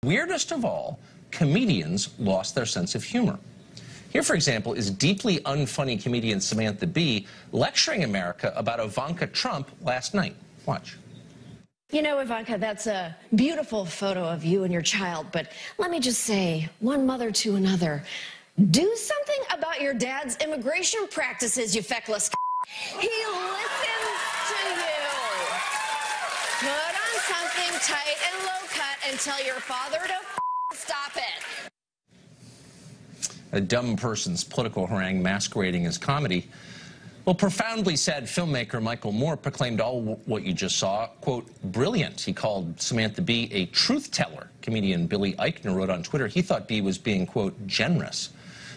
Weirdest of all, comedians lost their sense of humor. Here, for example, is deeply unfunny comedian Samantha lecturing America about Ivanka Trump last night. Watch. You know, Ivanka, that's a beautiful photo of you and your child, but let me just say, one mother to another, do something about your dad's immigration practices, you feckless. He listens to you. Put on something tight and low-cut and tell your father to stop it. A dumb person's political harangue masquerading as comedy. Well, profoundly sad filmmaker Michael Moore proclaimed all what you just saw, quote, brilliant. He called Samantha a truth teller. Comedian Billy Eichner wrote on Twitter he thought was being, quote, generous.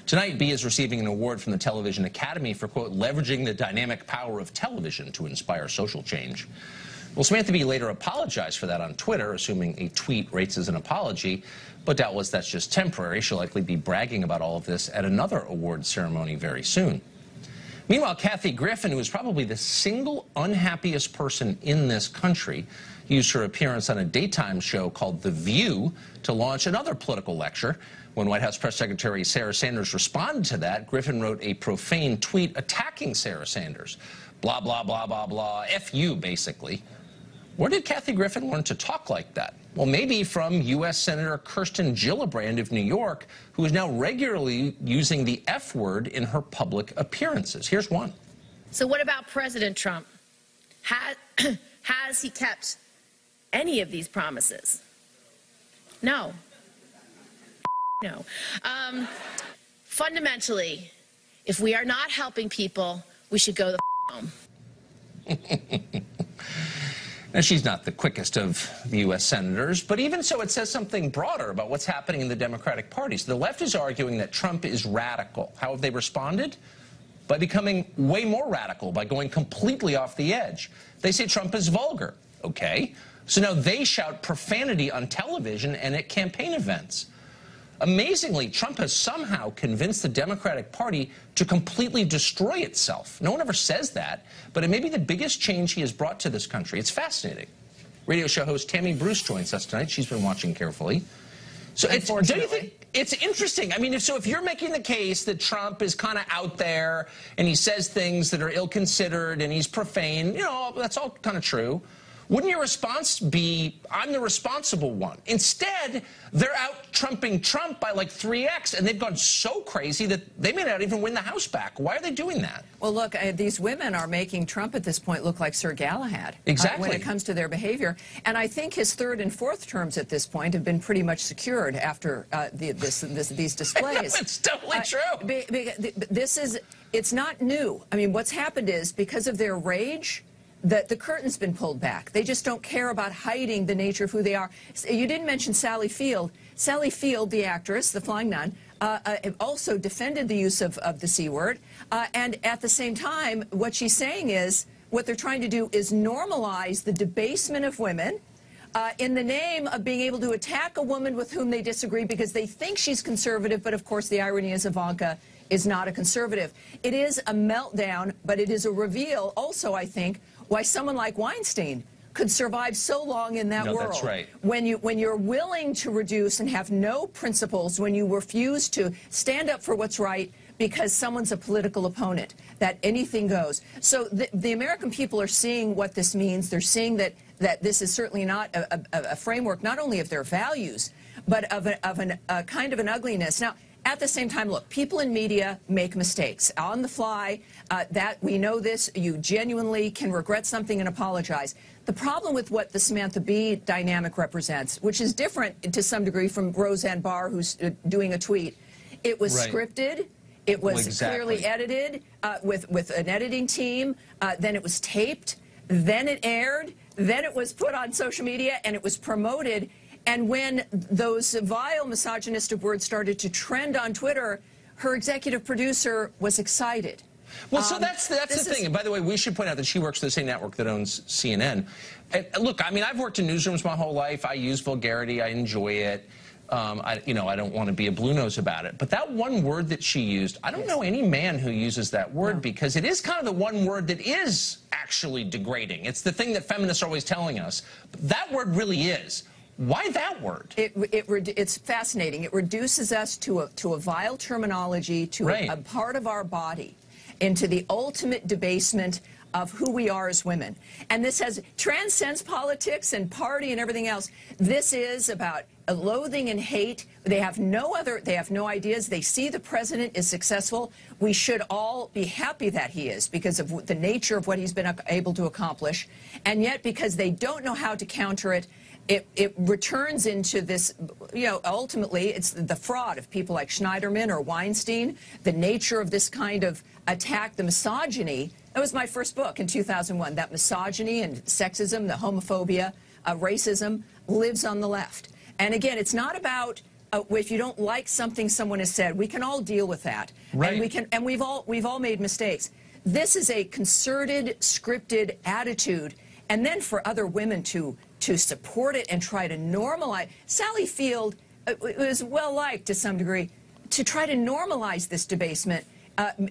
Tonight, is receiving an award from the Television Academy for, quote, leveraging the dynamic power of television to inspire social change. Well, Samantha later apologized for that on Twitter, assuming a tweet rates as an apology, but doubtless that's just temporary. She'll likely be bragging about all of this at another award ceremony very soon. Meanwhile, Kathy Griffin, who is probably the single unhappiest person in this country, used her appearance on a daytime show called The View to launch another political lecture. When White House Press Secretary Sarah Sanders responded to that, Griffin wrote a profane tweet attacking Sarah Sanders. Blah, blah, blah, blah, blah. F you, basically. Where did Kathy Griffin learn to talk like that? Well, maybe from U.S. Senator Kirsten Gillibrand of New York, who is now regularly using the F word in her public appearances. Here's one. So what about President Trump? Has he kept any of these promises? No. No. Fundamentally, if we are not helping people, we should go the home. Now, she's not the quickest of the U.S. senators, but even so, it says something broader about what's happening in the Democratic Party. So the left is arguing that Trump is radical. How have they responded? By becoming way more radical, by going completely off the edge. They say Trump is vulgar. Okay. So now they shout profanity on television and at campaign events. Amazingly, Trump has somehow convinced the Democratic Party to completely destroy itself. No one ever says that, but it may be the biggest change he has brought to this country. It's fascinating. Radio show host Tammy Bruce joins us tonight. She's been watching carefully. So don't you think it's interesting? I mean, if you're making the case that Trump is kind of out there and he says things that are ill-considered and he's profane, you know, that's all kind of true. Wouldn't your response be, I'm the responsible one? Instead, they're out trumping Trump by like 3x, and they've gone so crazy that they may not even win the House back. Why are they doing that? Well, look, these women are making Trump at this point look like Sir Galahad. Exactly. When it comes to their behavior. And I think his third and fourth terms at this point have been pretty much secured after these displays. It's totally true. It's not new. I mean, what's happened is, because of their rage, that the curtain's been pulled back. They just don't care about hiding the nature of who they are. You didn't mention Sally Field. Sally Field, the actress, the Flying Nun, also defended the use of the C word. And at the same time, what she's saying is, what they're trying to do is normalize the debasement of women in the name of being able to attack a woman with whom they disagree because they think she's conservative, but of course the irony is Ivanka is not a conservative. It is a meltdown, but it is a reveal also, I think, why someone like Weinstein could survive so long in that world. That's right. When you're willing to reduce and have no principles, when you refuse to stand up for what's right because someone's a political opponent, that anything goes. So the American people are seeing what this means. They're seeing that this is certainly not a framework not only of their values, but of a kind of an ugliness. Now, at the same time, look, people in media make mistakes on the fly. That we know this. You genuinely can regret something and apologize. The problem with what the Samantha dynamic represents, which is different to some degree from Roseanne Barr, who's doing a tweet, it was scripted. It was clearly edited with an editing team. Then it was taped. Then it aired. Then it was put on social media and it was promoted. And when those vile misogynistic words started to trend on Twitter, her executive producer was excited. Well, so that's the thing. And by the way, we should point out that she works for the same network that owns CNN. And look, I mean, I've worked in newsrooms my whole life. I use vulgarity. I enjoy it. I don't want to be a blue nose about it. But that one word that she used, I don't know any man who uses that word because it is kind of the one word that is actually degrading. It's the thing that feminists are always telling us. But that word really is. Why that word? It's fascinating. It reduces us to a vile terminology, to a part of our body, into the ultimate debasement of who we are as women. And this transcends politics and party and everything else. This is about loathing and hate. They have no ideas. They see the president is successful. We should all be happy that he is, because of the nature of what he's been able to accomplish. And yet, because they don't know how to counter it, it returns into this, ultimately it's the fraud of people like Schneiderman or Weinstein, the nature of this kind of attack, the misogyny. That was my first book in 2001, that misogyny and sexism, the homophobia, racism lives on the left. And again, it's not about if you don't like something someone has said, we can all deal with that. Right. And we've all made mistakes. This is a concerted, scripted attitude. And then for other women to support it and try to normalize. Sally Field was well liked to some degree. To try to normalize this debasement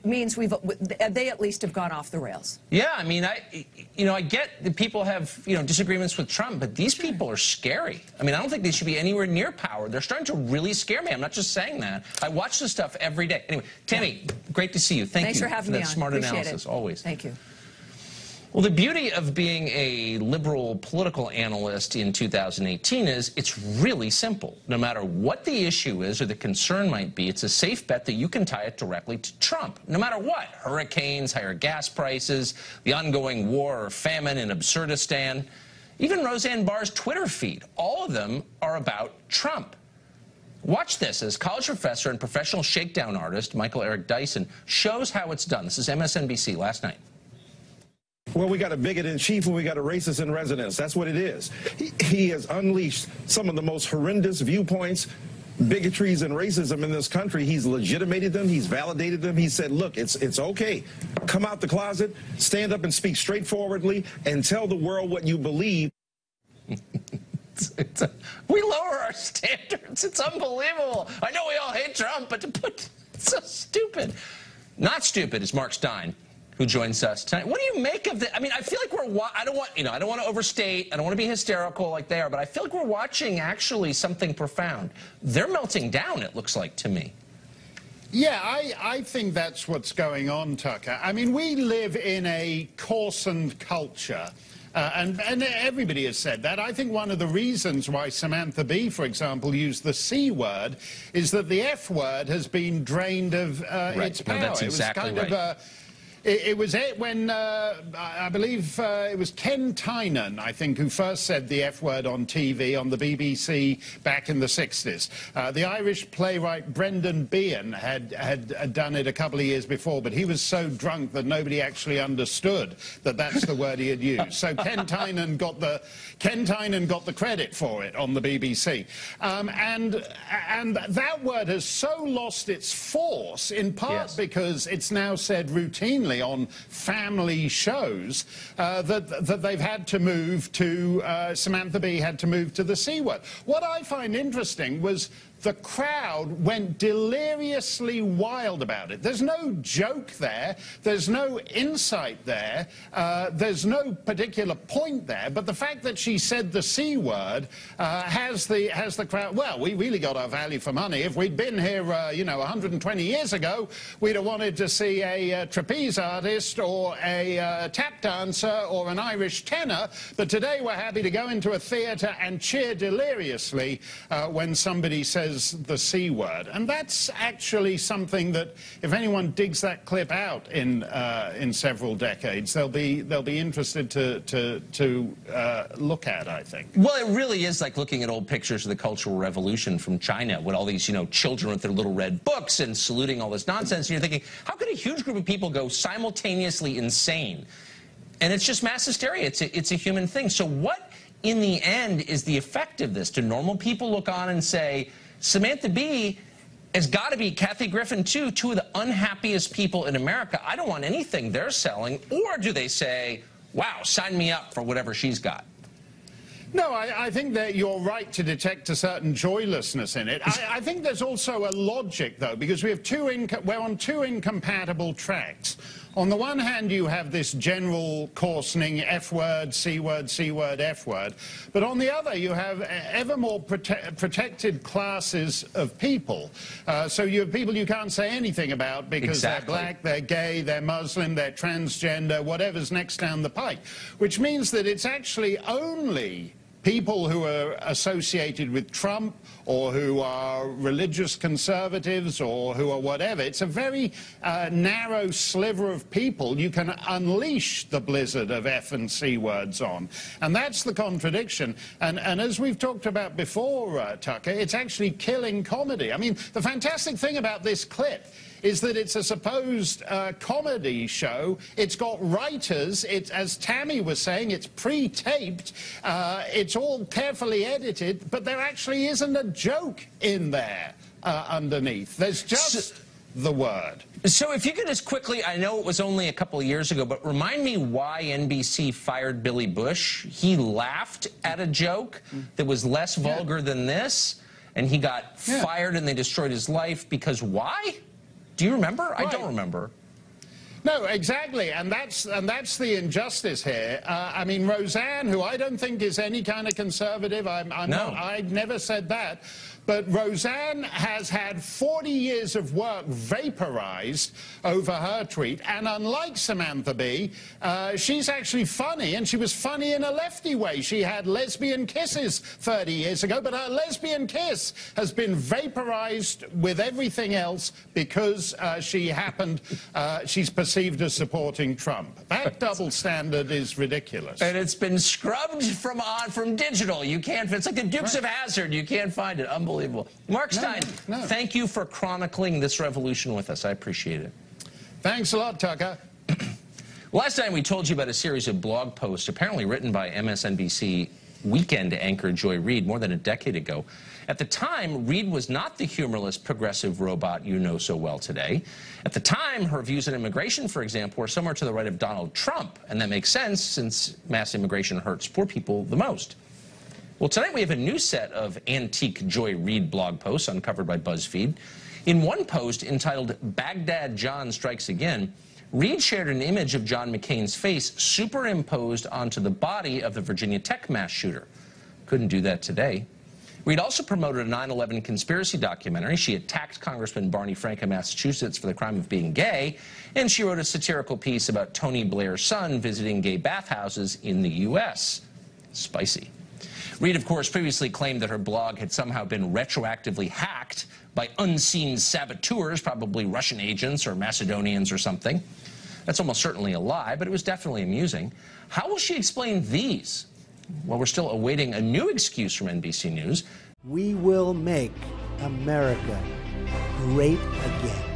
means they at least have gone off the rails. Yeah, I mean, I get that people have, disagreements with Trump, but these people are scary. I mean, I don't think they should be anywhere near power. They're starting to really scare me. I'm not just saying that. I watch this stuff every day. Anyway, Tammy, great to see you. Thanks for having me on. Smart Appreciate analysis, it. always. Thank you. Well, the beauty of being a liberal political analyst in 2018 is it's really simple. No matter what the issue is or the concern might be, it's a safe bet that you can tie it directly to Trump. No matter what, hurricanes, higher gas prices, the ongoing war or famine in Absurdistan, even Roseanne Barr's Twitter feed, all of them are about Trump. Watch this as college professor and professional shakedown artist Michael Eric Dyson shows how it's done. This is MSNBC last night. Well, we got a bigot in chief and we got a racist in residence. That's what it is. He has unleashed some of the most horrendous viewpoints, bigotries, and racism in this country. He's legitimated them. He's validated them. He said, look, it's okay. Come out the closet, stand up and speak straightforwardly, and tell the world what you believe. We lower our standards. It's unbelievable. I know we all hate Trump, but it's so stupid. Not stupid is Mark Stein, who joins us tonight. What do you make of this? I mean, I feel like I don't want to overstate. I don't want to be hysterical like they are, but I feel like we're watching actually something profound. They're melting down, it looks like to me. Yeah, I think that's what's going on, Tucker. I mean, we live in a coarsened culture. And everybody has said that. I think one of the reasons why Samantha Bee, for example, used the C word is that the F word has been drained of its power. No, that's exactly right. It was when, I believe it was Ken Tynan, I think, who first said the F word on TV on the BBC back in the 60s. The Irish playwright Brendan Behan had done it a couple of years before, but he was so drunk that nobody actually understood that that's the word he had used. So Ken Tynan got the credit for it on the BBC. And that word has so lost its force, in part because it's now said routinely on family shows that they've had to move to, Samantha Bee had to move to the C word. What I find interesting was the crowd went deliriously wild about it. There's no joke there. There's no insight there. There's no particular point there. But the fact that she said the C word has the crowd. Well, we really got our value for money. If we'd been here, 120 years ago, we'd have wanted to see a trapeze artist or a tap dancer or an Irish tenor. But today we're happy to go into a theatre and cheer deliriously when somebody says the C word. And that's actually something that, if anyone digs that clip out in several decades, they'll be interested to look at, I think. Well, it really is like looking at old pictures of the Cultural Revolution from China with all these, children with their little red books and saluting all this nonsense. And you're thinking, how could a huge group of people go simultaneously insane? And it's just mass hysteria. It's a human thing. So what, in the end, is the effect of this? Do normal people look on and say, Samantha Bee has got to be, Kathy Griffin too, two of the unhappiest people in America. I don't want anything they're selling. Or do they say, wow, sign me up for whatever she's got? No, I think that you're right to detect a certain joylessness in it. I think there's also a logic, though, because we're on two incompatible tracks. on the one hand, you have this general coarsening F word, C word, C word, F word. But on the other, you have ever more protected classes of people. So you have people you can't say anything about because they're black, they're gay, they're Muslim, they're transgender, whatever's next down the pike. Which means that it's actually only people who are associated with Trump or who are religious conservatives or who are whatever. It's a very narrow sliver of people you can unleash the blizzard of F and C words on. And that's the contradiction. And as we've talked about before, Tucker, it's actually killing comedy. I mean, the fantastic thing about this clip is that it's a supposed comedy show. It's got writers. It's, as Tammy was saying, it's pre-taped. It's all carefully edited, but there actually isn't a joke in there underneath. There's just the word. So if you could just quickly, I know it was only a couple of years ago, but remind me why NBC fired Billy Bush. He laughed at a joke that was less vulgar than this, and he got fired and they destroyed his life because why? Do you remember? Right. I don't remember. No, exactly, and that's the injustice here. I mean, Roseanne, who I don't think is any kind of conservative, I never said that, but Roseanne has had 40 years of work vaporized over her tweet, and unlike Samantha Bee, she's actually funny, and she was funny in a lefty way. She had lesbian kisses 30 years ago, but her lesbian kiss has been vaporized with everything else because she's perceived as supporting Trump. That double standard is ridiculous. And it's been scrubbed from digital. You can't, it's like the Dukes of Hazzard. You can't find it. Unbelievable. Mark Stein, thank you for chronicling this revolution with us. I appreciate it. Thanks a lot, Tucker. Last time we told you about a series of blog posts apparently written by MSNBC weekend anchor Joy Reid more than a decade ago. At the time, Reid was not the humorless progressive robot you know so well today. At the time, her views on immigration, for example, were somewhere to the right of Donald Trump, and that makes sense since mass immigration hurts poor people the most. Well, tonight we have a new set of antique Joy Reid blog posts uncovered by BuzzFeed. In one post entitled Baghdad John Strikes Again, Reid shared an image of John McCain's face superimposed onto the body of the Virginia Tech mass shooter. Couldn't do that today. Reid also promoted a 9/11 conspiracy documentary. She attacked Congressman Barney Frank of Massachusetts for the crime of being gay, and she wrote a satirical piece about Tony Blair's son visiting gay bathhouses in the U.S. Spicy. Reid, of course, previously claimed that her blog had somehow been retroactively hacked by unseen saboteurs, probably Russian agents or Macedonians or something. That's almost certainly a lie, but it was definitely amusing. How will she explain these? Well, we're still awaiting a new excuse from NBC News. We will make America great again.